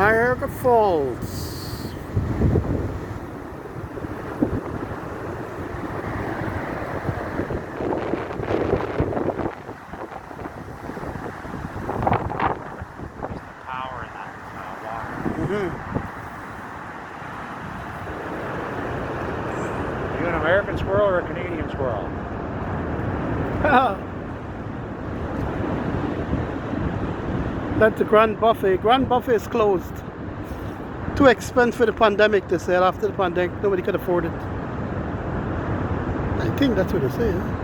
Niagara Falls. Power in that water. Are you an American squirrel or a Canadian squirrel? That's the Grand Buffet. Grand Buffet is closed. Too expensive for the pandemic, they said. After the pandemic, nobody could afford it. I think that's what they say. Huh?